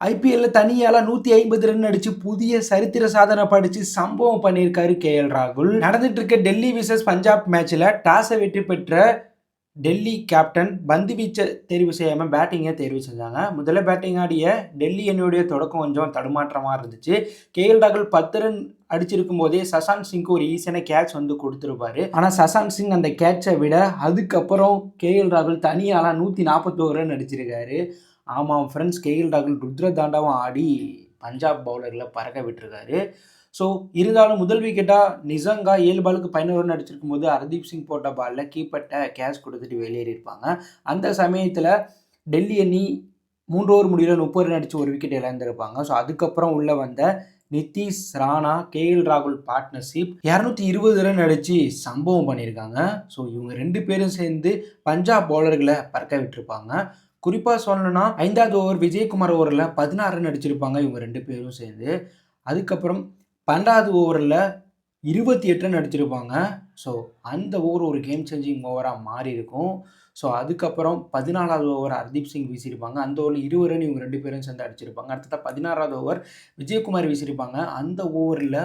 ஐபிஎல்ல தனியால 150 ரன் அடிச்சு புதிய சரித்திர சாதனை படிச்சு சம்பவம் பண்ணியிருக்காரு கேஎல் ராகுல். நடந்துட்டு இருக்க டெல்லி விசஸ் பஞ்சாப் மேட்ச்ல டாஸை வெற்றி பெற்ற டெல்லி கேப்டன் பந்து வீச்சை தேர்வு செய்யாமல் பேட்டிங்கை தேர்வு செஞ்சாங்க. முதல்ல பேட்டிங் ஆடிய டெல்லி அணியுடைய தொடக்கம் கொஞ்சம் தடுமாற்றமாக இருந்துச்சு. கேஎல் ராகுல் 10 ரன் அடிச்சிருக்கும் போதே சசாந்த் சிங்க்கு ஒரு ஈஸியான கேட்ச் வந்து கொடுத்துருப்பாரு. ஆனால் சசாந்த் சிங் அந்த கேட்சை விட அதுக்கப்புறம் கேஎல் ராகுல் தனியால 141 ரன் அடிச்சிருக்காரு. ஆமாம் ஃப்ரெண்ட்ஸ், கேஎல் ராகுல் ருத்ர தாண்டவம் ஆடி பஞ்சாப் பவுலரில் பறக்க விட்டுருக்காரு. ஸோ இருந்தாலும் முதல் விக்கெட்டாக நிசங்கா 7 பாலுக்கு 11 ரன் அடிச்சிருக்கும் போது ஹர்தீப் சிங் போட்ட பாலில் கீப்பர்ட்ட கேட்ச் கொடுத்துட்டு வெளியேறியிருப்பாங்க. அந்த சமயத்தில் டெல்லி அணி 3 ஓவர் முடிவில் 30 ரன் அடித்து ஒரு விக்கெட் இழந்திருப்பாங்க. ஸோ அதுக்கப்புறம் உள்ளே வந்த நிதிஷ் ராணா கேஎல் ராகுல் பார்ட்னர்ஷிப் 220 ரன் அடித்து சம்பவம் பண்ணியிருக்காங்க. ஸோ இவங்க 2 பேரும் சேர்ந்து பஞ்சாப் பவுலர்களை பறக்க விட்டுருப்பாங்க. குறிப்பாக சொல்லணும்னா 5வது ஓவர் விஜயகுமார் ஓவரில் 16 ரன் அடிச்சிருப்பாங்க இவங்க 2 பேரும் சேர்ந்து. அதுக்கப்புறம் 12வது ஓவரில் 28 ரன் அடிச்சிருப்பாங்க. ஸோ அந்த ஓவர் ஒரு கேம் சேஞ்சிங் ஓவராக மாறி இருக்கும். ஸோ அதுக்கப்புறம் 14வது ஓவர் ஹர்தீப் சிங் வீசியிருப்பாங்க. அந்த ஓவரில் 20 ரன் இவங்க 2 பேரும் சேர்ந்து அடிச்சிருப்பாங்க. அடுத்தது 16வது ஓவர் விஜயகுமார் வீசியிருப்பாங்க. அந்த ஓவரில்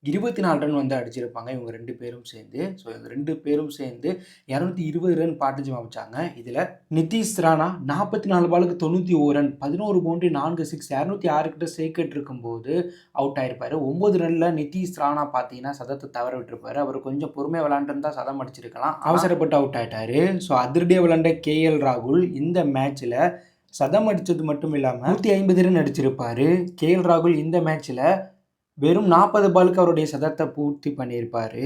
24 ரன் வந்து அடிச்சிருப்பாங்க இவங்க 2 பேரும் சேர்ந்து. ஸோ இவங்க 2 பேரும் சேர்ந்து 220 ரன் பார்ட்னர்ஷிப் அமைச்சாங்க. இதில் நிதிஷ் ராணா 44 பாலுக்கு 91 ரன், 11 பவுண்டரி, 4 சிக்ஸ், 206 கிட்ட சேக்கெட் இருக்கும்போது அவுட் ஆயிருப்பாரு. 9 ரன்ல நிதிஷ் ராணா பார்த்தீங்கன்னா சதத்தை தவற விட்டுருப்பாரு. அவர் கொஞ்சம் பொறுமையாக விளாண்டுருந்தா சதம் அடிச்சிருக்கலாம், அவசரப்பட்டு அவுட் ஆயிட்டாரு. ஸோ அதிரடியாக விளாண்ட கேஎல் ராகுல் இந்த மேட்ச்சில் சதம் அடித்தது மட்டும் இல்லாமல் 150 ரன் அடிச்சிருப்பாரு. கேஎல் ராகுல் இந்த மேட்ச்சில் வெறும் 40 பாலுக்கு அவருடைய சதத்தை பூர்த்தி பண்ணியிருப்பார்.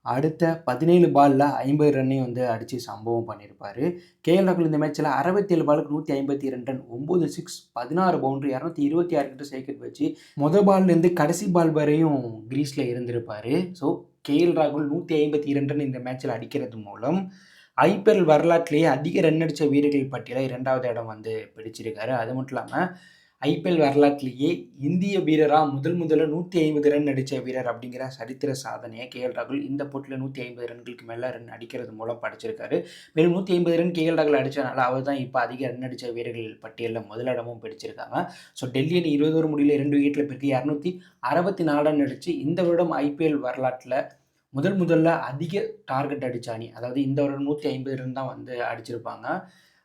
அடுத்த 17 பாலில் 50 ரன்னையும் வந்து அடித்து சம்பவம் பண்ணியிருப்பார். கேஎல் ராகுல் இந்த மேட்ச்சில் 67 பாலுக்கு 152 ரன், 9 சிக்ஸ், 16 பவுண்டரி, 226 கிட்ட சேக்கெட் வச்சு முதல் பால்லேருந்து கடைசி பால் வரையும் கிரீஸில் இருந்திருப்பார். ஸோ கேஎல் ராகுல் 152 ரன் இந்த மேட்ச்சில் அடிக்கிறது மூலம் ஐபிஎல் வரலாற்றிலேயே அதிக ரன் அடித்த வீரர்கள் பட்டியலில் 2வது இடம் வந்து பிடிச்சிருக்காரு. அது மட்டும் இல்லாமல் ஐபிஎல் வரலாற்றிலேயே இந்திய வீரராக முதல்ல 150 ரன் அடித்த வீரர் அப்படிங்கிற சரித்திர சாதனையை கேஎல் ராகுல் இந்த போட்டியில் 150 ரன்களுக்கு மேலே ரன் அடிக்கிறது மூலம் படைச்சிருக்காரு. மேலும் 150 ரன் கேஎல் ராகுல் அடித்தனால அவர் தான் இப்போ அதிக ரன் அடித்த வீரர்கள் பட்டியலில் முதலிடமும் பிடிச்சிருக்காங்க. ஸோ டெல்லி அணி 20 ஓவர் முடிவில் 2 விக்கெட்டில் பிறகு 264 ரன் அடித்து இந்த வருடம் ஐபிஎல் வரலாற்றில் முதல்ல அதிக டார்கெட் அடித்த அணி. அதாவது இந்த வருடம் 150 ரன் தான் வந்து அடிச்சிருப்பாங்க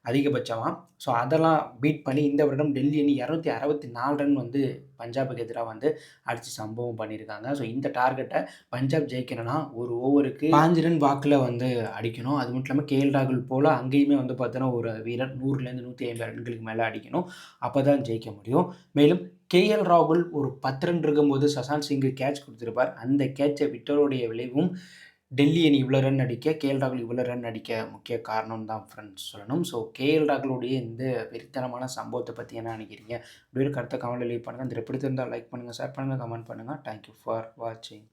அதிகபட்சமாக. ஸோ அதெல்லாம் பீட் பண்ணி இந்த வருடம் டெல்லி அணி 264 ரன் வந்து பஞ்சாபுக்கு எதிராக வந்து அடித்து சம்பவம் பண்ணியிருக்காங்க. ஸோ இந்த டார்கெட்டை பஞ்சாப் ஜெயிக்கணும்னா ஒரு ஓவருக்கு 5 ரன் வாக்கில் வந்து அடிக்கணும். அது மட்டும் இல்லாமல் கேஎல் ராகுல் போல் அங்கேயுமே வந்து பார்த்தோன்னா ஒரு வீரர் 100லேருந்து 150 ரன்களுக்கு மேலே அடிக்கணும். அப்போ தான் ஜெயிக்க முடியும். மேலும் கேஎல் ராகுல் ஒரு 10 ரன் இருக்கும்போது சசாந்த் சிங்கு கேட்ச் கொடுத்துருப்பார். அந்த கேட்சை விட்டருடைய விளைவும் டெல்லி அணி இவ்வளோ ரன் அடிக்க, கேஎல் ராகுல் இவ்வளோ ரன் அடிக்க முக்கிய காரணம் தான் ஃப்ரெண்ட்ஸ் சொல்லணும். ஸோ கேஎல் ராகுலுடைய இந்த வெறித்தனமான சம்பவத்தை பற்றி என்ன நினைக்கிறீங்க? இப்படி ஒரு கருத்தை கமெண்ட்டில் லீவ் பண்ணுங்கள். இந்த பிடித்திருந்தால் லைக் பண்ணுங்கள், ஷேர் பண்ணுங்கள், கமெண்ட் பண்ணுங்கள். தேங்க்யூ ஃபார் வாட்சிங்.